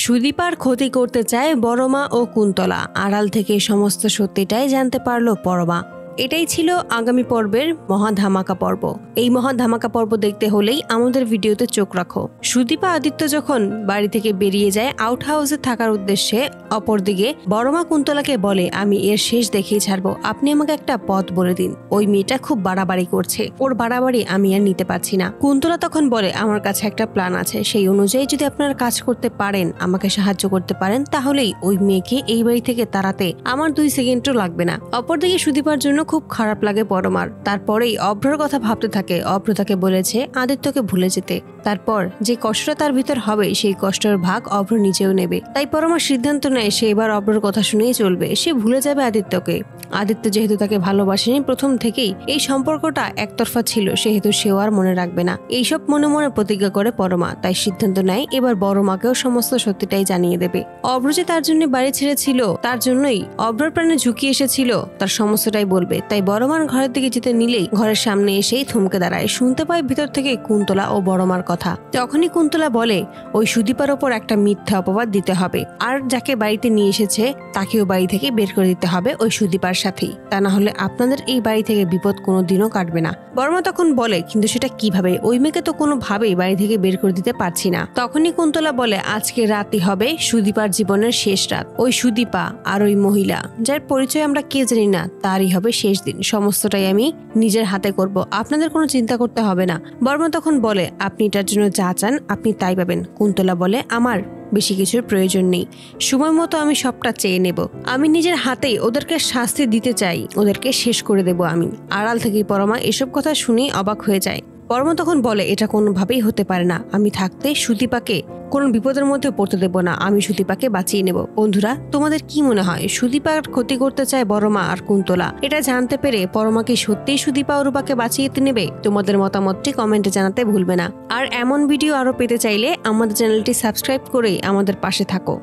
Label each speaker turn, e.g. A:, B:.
A: সুদীপার ক্ষতি করতে চায় বড়মা ও কুন্তলা। আড়াল থেকে সমস্ত সত্যিটাই জানতে পারল পরমা। এটাই ছিল আগামী পর্বের মহা ধামাকা পর্ব। এই মহা ধামাকা পর্ব দেখতে হলেই আমাদের ভিডিওতে চোখ রাখো। সুদীপা আদিত্য যখন বাড়ি থেকে বেরিয়ে যায় আউট হাউসে থাকার উদ্দেশ্যে, অপরদিকে বড়মা কুন্তলাকে বলে, আমি এর শেষ দেখেই ছাড়বো, আপনি আমাকে একটা পথ বলে দিন। ওই মেয়েটা খুব বাড়াবাড়ি করছে, ওর বাড়াবাড়ি আমি আর নিতে পারছি না। কুন্তলা তখন বলে, আমার কাছে একটা প্ল্যান আছে, সেই অনুযায়ী যদি আপনারা কাজ করতে পারেন, আমাকে সাহায্য করতে পারেন, তাহলেই ওই মেয়েকে এই বাড়ি থেকে তাড়াতে আমার 2 সেকেন্ডও লাগবে না। অপরদিকে সুদীপার জন্য খুব খারাপ লাগে পরমার। তারপরেই অভ্রর কথা ভাবতে থাকে। অভ্র তাকে বলেছে আদিত্যকে ভুলে যেতে, তারপর যে কষ্টটা তার ভিতর হবে সেই কষ্টের ভাগ অভ্র নিজেও নেবে। তাই পরমার সিদ্ধান্ত নেয় সে এবার অভ্রর কথা শুনেই চলবে, সে ভুলে যাবে আদিত্যকে। আদিত্য যেহেতু তাকে ভালোবাসেনি প্রথম থেকেই, এই সম্পর্কটা একতরফা ছিল, সেহেতু সেও আর মনে রাখবে না। এইসব মনে মনে প্রতিজ্ঞা করে পরমা। তাই সিদ্ধান্ত নেয় এবার বড় মাকেও সমস্ত সত্যিটাই জানিয়ে দেবে। অভ্র যে তার জন্য বাড়ি ছেড়েছিল, তার জন্যই অভ্রর প্রাণে ঝুঁকি এসেছিল, তার সমস্তটাই বলবে। তাই বড়মার ঘরের দিকে যেতে নিলেই ঘরের সামনে এসেই থমকে দাঁড়ায়। শুনতে পায় ভিতর থেকে কুন্তলা ও বড়মার কথা। তখনই কুন্তলা বলে, ওই সুদীপার ওপর একটা মিথ্যা অপবাদ দিতে হবে, আর যাকে বাড়িতে নিয়ে এসেছে তাকেও বাড়ি থেকে বের করে দিতে হবে ওই সুদীপার সাথেই, তা না হলে আপনাদের এই বাড়ি থেকে বিপদ কোনোদিনও কাটবে না। বড়মা তখন বলে, কিন্তু সেটা কিভাবে? ওই মেয়েকে তো কোনোভাবেই বাড়ি থেকে বের করে দিতে পারছি না। তখনই কুন্তলা বলে, আজকে রাতই হবে সুদীপার জীবনের শেষ রাত। ওই সুদীপা আর ওই মহিলা যার পরিচয় আমরা কে জানি না, তারই হবে শেষ দিন। সমস্তটাই আমি নিজের হাতে করব, আপনাদের কোনো চিন্তা করতে হবে না। বর্মা তখন বলে, আপনি এটার জন্য যা চান আপনি তাই পাবেন। কুন্তলা বলে, আমার বেশি কিছুর প্রয়োজন নেই, সময় মতো আমি সবটা চেয়ে নেব। আমি নিজের হাতেই ওদেরকে শাস্তি দিতে চাই, ওদেরকে শেষ করে দেব আমি। আড়াল থেকেই পরমা এসব কথা শুনে অবাক হয়ে যায়। পরমা তখন বলে, এটা কোনোভাবেই হতে পারে না, আমি থাকতে সুদীপাকে কোনো বিপদের মধ্যে পড়তে দেব না, আমি সুদীপাকে বাঁচিয়ে নেব। বন্ধুরা, তোমাদের কি মনে হয় সুদীপার ক্ষতি করতে চায় বড়মা আর কুন্তলা? এটা জানতে পেরে পরমা কি সত্যিই সুদীপা ও রূপাকে বাঁচিয়ে নেবে? তোমাদের মতামতটি কমেন্টে জানাতে ভুলবে না। আর এমন ভিডিও আরো পেতে চাইলে আমাদের চ্যানেলটি সাবস্ক্রাইব করে আমাদের পাশে থাকো।